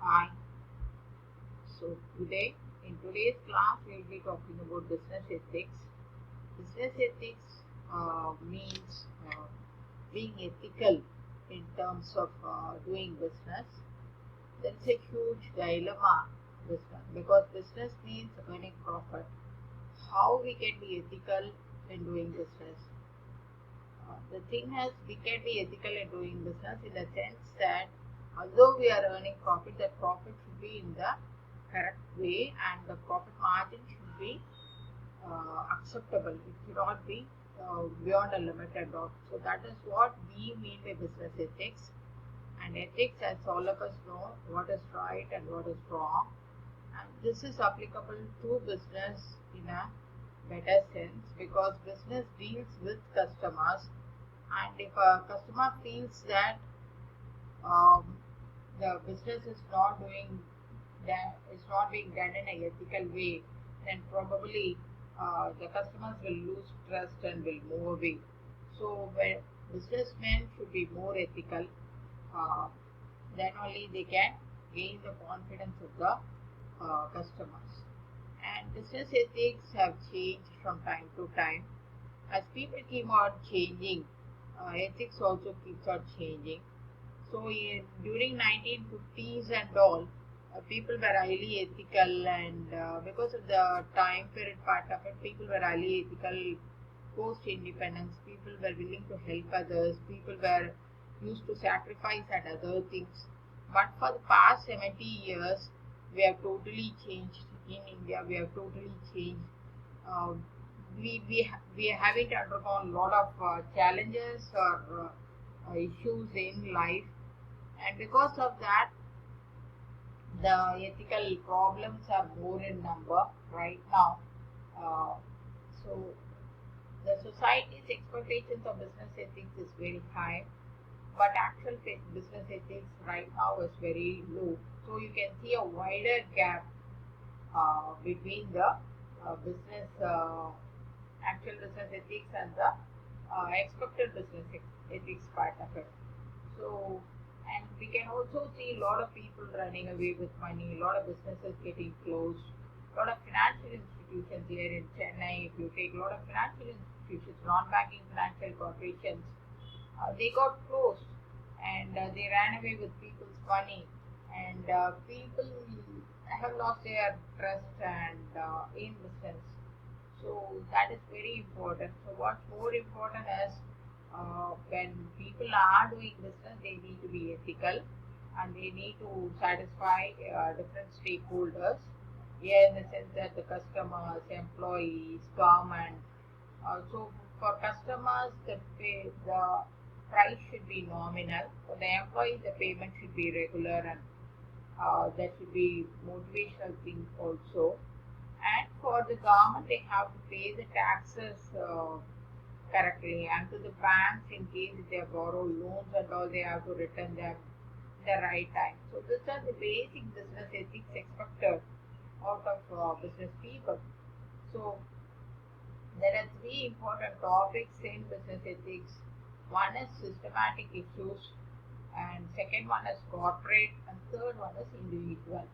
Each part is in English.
Hi. So in today's class, we'll be talking about business ethics. Business ethics means being ethical in terms of doing business. There's a huge dilemma business because business means earning profit. How we can be ethical in doing business? The thing is, we can be ethical in doing business in the sense that although we are earning profit, that profit should be in the correct way and the profit margin should be acceptable. It should not be beyond a limit and all. So that is what we mean by business ethics. And ethics, as all of us know, what is right and what is wrong. And this is applicable to business in a better sense because business deals with customers, and if a customer feels that um, the business is not doing that, is not being done in an ethical way, then probably the customers will lose trust and will move away. So when businessmen should be more ethical, uh, then only they can gain the confidence of the customers. And business ethics have changed from time to time. As people keep on changing, ethics also keeps on changing. So during 1950s and all, people were highly ethical, and because of the time period part of it, people were highly ethical. Post independence, people were willing to help others. People were used to sacrifice and other things. But for the past 70 years, we have totally changed in India. We have totally changed. Uh, we haven't undergone a lot of challenges or issues in life, and because of that the ethical problems are more in number right now. uh, so the society's expectations of business ethics is very high, but actual business ethics right now is very low. So you can see a wider gap between the business actual business ethics and the expected business ethics part of it. So, and we can also see a lot of people running away with money, a lot of businesses getting closed, a lot of financial institutions here in Chennai. If you take a lot of financial institutions, non-banking financial corporations, they got closed and they ran away with people's money, and people have lost their trust and in business. So that is very important. So what's more important is when people are doing business, they need to be ethical and they need to satisfy different stakeholders. Yeah, in the sense that the customers, employees, government. So for customers, the price should be nominal. For the employees, the payment should be regular, and there should be motivational things also. And for the government, they have to pay the taxes correctly, and to the banks, in case they borrow loans and all, they have to return them the right time. So these are the basic business ethics expected out of business people. So there are three important topics in business ethics. One is systematic issues, and second one is corporate, and third one is individual.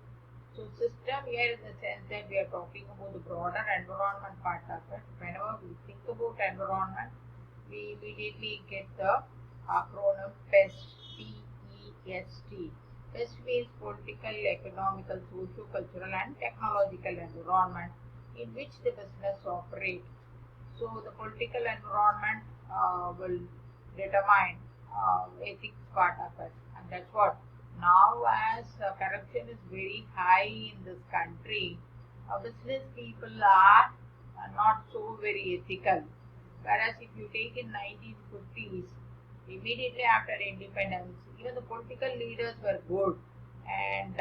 So system here in the sense that we are talking about the broader environment part of it. Whenever we think about environment, we immediately get the acronym PEST, P-E-S-T. PEST means political, economical, socio-cultural and technological environment in which the business operates. So the political environment will determine ethics part of it, and that's what. Now, as corruption is very high in this country, business people are not so very ethical. Whereas if you take in 1950s, immediately after independence, even the political leaders were good, and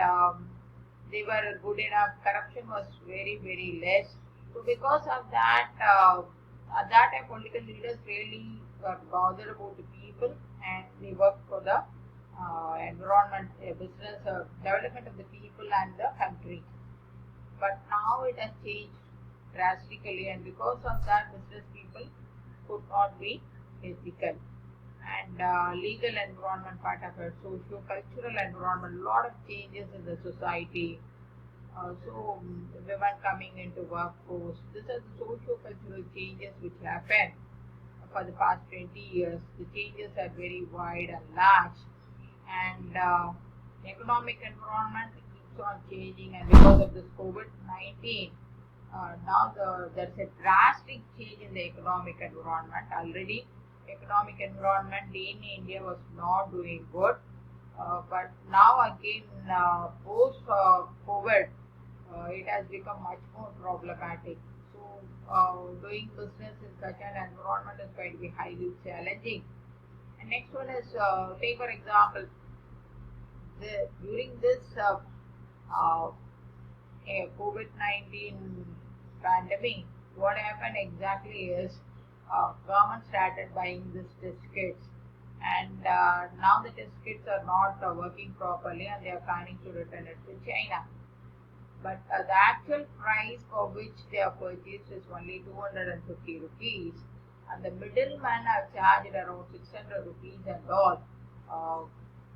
they were good enough. Corruption was very very less. So because of that, at that time political leaders really were bothered about the people, and they worked for the environment, business, development of the people and the country. But now it has changed drastically, and because of that, business people could not be ethical. and legal environment part of it, socio-cultural environment, a lot of changes in the society. Women coming into workforce. These are the socio-cultural changes which happen for the past 20 years. The changes are very wide and large, and economic environment keeps on changing. And because of this COVID-19, now there's a drastic change in the economic environment. Already, economic environment in India was not doing good, but now again post COVID, it has become much more problematic. So, doing business in such an environment is going to be highly challenging. And next one is, take for example, during this COVID-19 pandemic, what happened exactly is government started buying these test kits, and now the test kits are not working properly, and they are planning to return it to China. But the actual price for which they are purchased is only 250 rupees, and the middleman have charged around 600 rupees and all. Uh,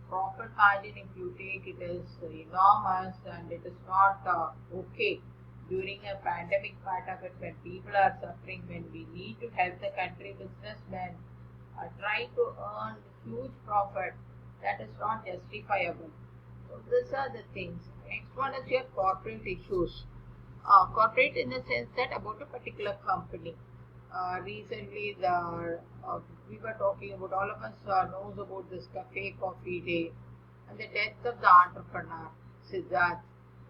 Profit margin, if you take, it is enormous, and it is not okay during a pandemic part of it, when people are suffering, when we need to help the country. Businessmen try to earn huge profit. That is not justifiable. So these are the things. Next one is your corporate issues. Corporate in the sense that about a particular company. Recently, we were talking about, all of us knows about this Cafe Coffee Day and the death of the entrepreneur Siddharth.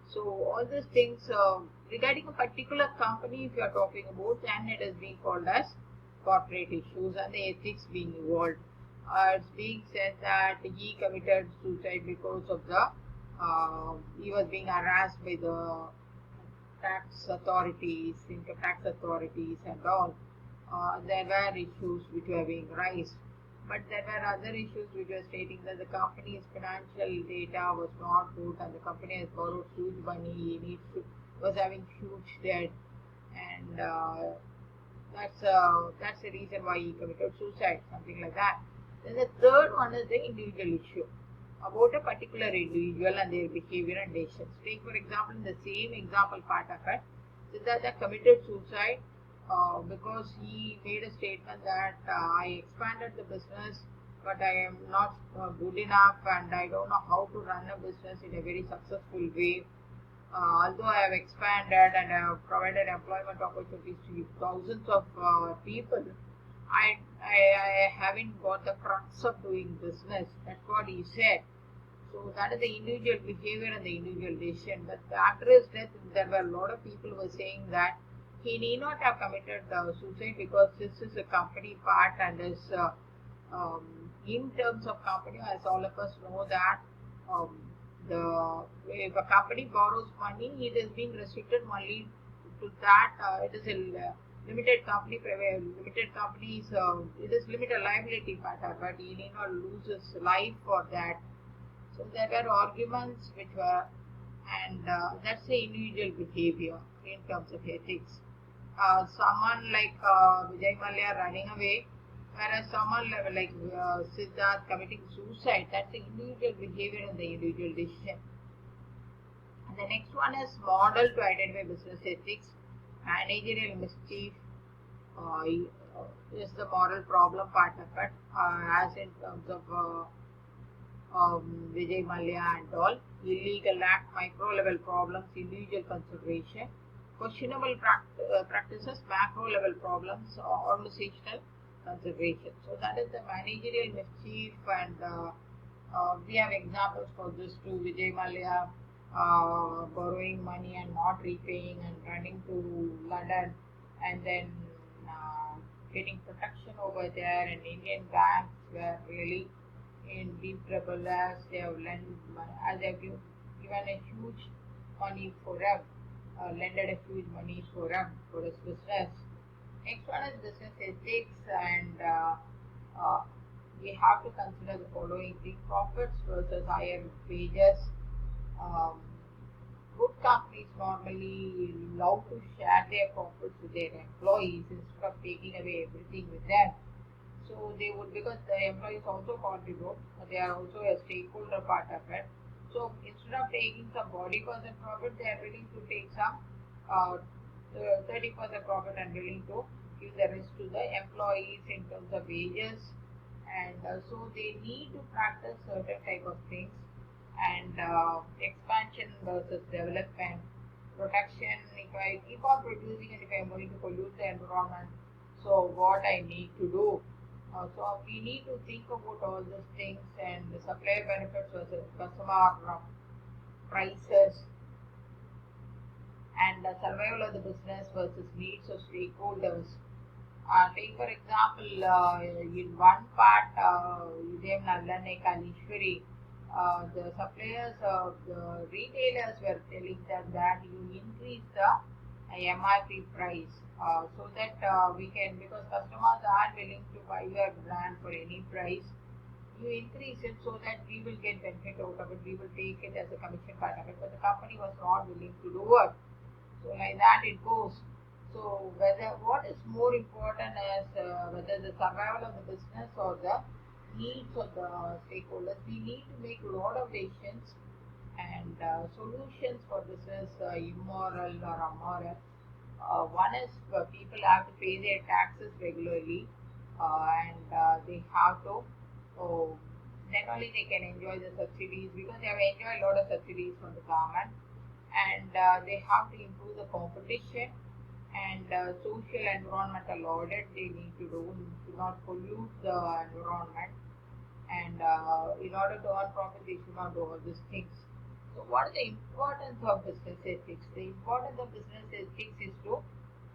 So all these things regarding a particular company, if you are talking about, then it is being called as corporate issues and the ethics being involved. It's being said that he committed suicide because of he was being harassed by the tax authorities, income tax authorities, and all. There were issues which were being raised, but there were other issues which were stating that the company's financial data was not good, and the company has borrowed huge money. Was having huge debt, and that's the reason why he committed suicide, something like that. Then the third one is the individual issue about a particular individual and their behavior and decisions. Take for example, in the same example part of it, Siddhartha committed suicide because he made a statement that I expanded the business, but I am not good enough, and I don't know how to run a business in a very successful way. Although I have expanded and I have provided employment opportunities to thousands of people, I haven't got the crux of doing business. That's what he said. So that is the individual behavior and the individual decision. But after his death, there were a lot of people who were saying that he need not have committed suicide because this is a company part, and is in terms of company, as all of us know that um, if a company borrows money, it is being restricted only to that. It is a limited company. Limited companies, it is limited liability part, but he need not lose his life for that. So there were arguments which were, and that's the individual behavior in terms of ethics. Someone like Vijay Mallya running away, whereas someone like Siddharth committing suicide, that's the individual behavior and the individual decision. And the next one is model to identify business ethics. Managerial mischief is the moral problem part of it, as in terms of Vijay Mallya and all. Illegal act, micro level problems, individual consideration. Questionable practices, macro level problems, organizational consideration. So that is the managerial mischief, and we have examples for this too. Vijay Mallya borrowing money and not repaying, and running to London, and then getting protection over there, and Indian banks were really in deep trouble as they have given a huge money for him, lended a huge money for him for his business. Next one is business ethics, and we have to consider the following things: profits versus higher wages. Um, Good companies normally love to share their profits with their employees instead of taking away everything with them. So they would, because the employees also contribute, they are also a stakeholder part of it. So instead of taking some 40% profit, they are willing to take some 30% profit and willing to give the rest to the employees in terms of wages. And so they need to practice certain type of things, and expansion versus development, protection. If I keep on producing and if I am going to pollute the environment, so what I need to do? So we need to think about all these things, and the supplier benefits versus customer prices, and the survival of the business versus needs of stakeholders. Take for example, in one part, Udayam Nallane Kalishwari, the suppliers, the retailers were telling them that you increase the MRP price, so that we can, because customers are willing to buy your brand for any price, you increase it so that we will get benefit out of it, we will take it as a commission part of it, but the company was not willing to do it. So like that it goes. So whether what is more important is whether the survival of the business or the needs of the stakeholders. We need to make a lot of decisions and solutions for business, immoral or amoral. One is people have to pay their taxes regularly, and they have to. So then only they can enjoy the subsidies, because they have enjoyed a lot of subsidies from the government, and they have to improve the competition, and social environmental audit they need to do not pollute the environment, and in order to earn profit they should not do all these things. So what is the importance of business ethics? The importance of business ethics is to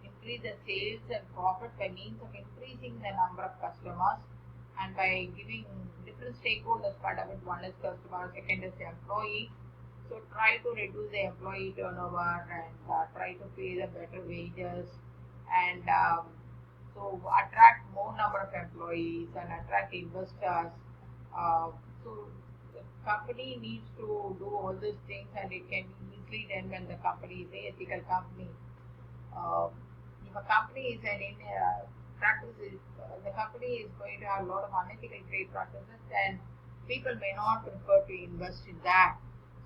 increase the sales and profit by means of increasing the number of customers, and by giving different stakeholders part of it. One is customer, second is employee. So try to reduce the employee turnover, and try to pay the better wages, and so attract more number of employees and attract investors. So the company needs to do all these things, and it can be easily done when the company is an ethical company. Uh, if a company is an in practices, the company is going to have a lot of unethical trade practices, then people may not prefer to invest in that.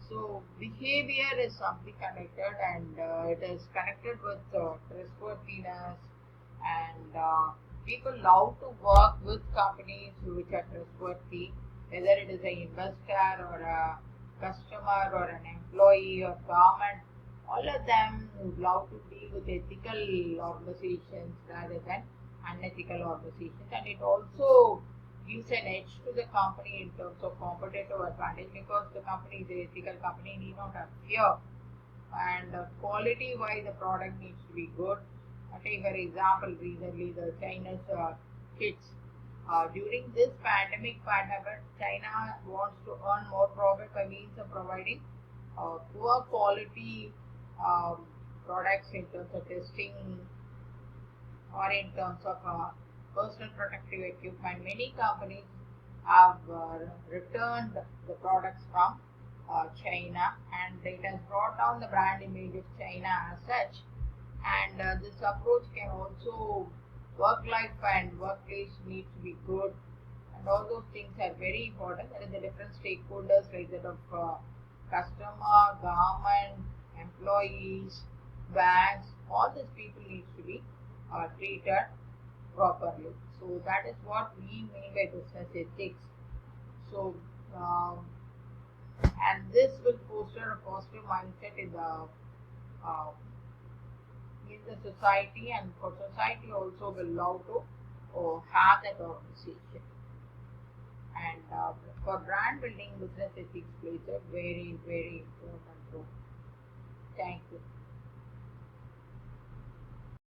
So behavior is something connected, and it is connected with trustworthiness, and people love to work with companies which are trustworthy, whether it is an investor or a customer or an employee or government. All of them would love to deal with ethical organizations rather than unethical organizations, and it also gives an edge to the company in terms of competitive advantage, because the company is an ethical company, need not have fear, and quality wise the product needs to be good. Take for example, recently the China's kids. During this pandemic, China wants to earn more profit by means of providing poor quality products in terms of testing, or in terms of personal protective equipment. Many companies have returned the products from China, and it has brought down the brand image of China as such. And this approach can also, work life and workplace needs to be good, and all those things are very important. There are the different stakeholders like that of customer, government, employees, banks. All these people needs to be treated properly. So that is what we mean by business ethics. So and this will foster a positive mindset uh, in the society, and for society also will love to have that organization. And for brand building, business ethics plays a very important role. Thank you.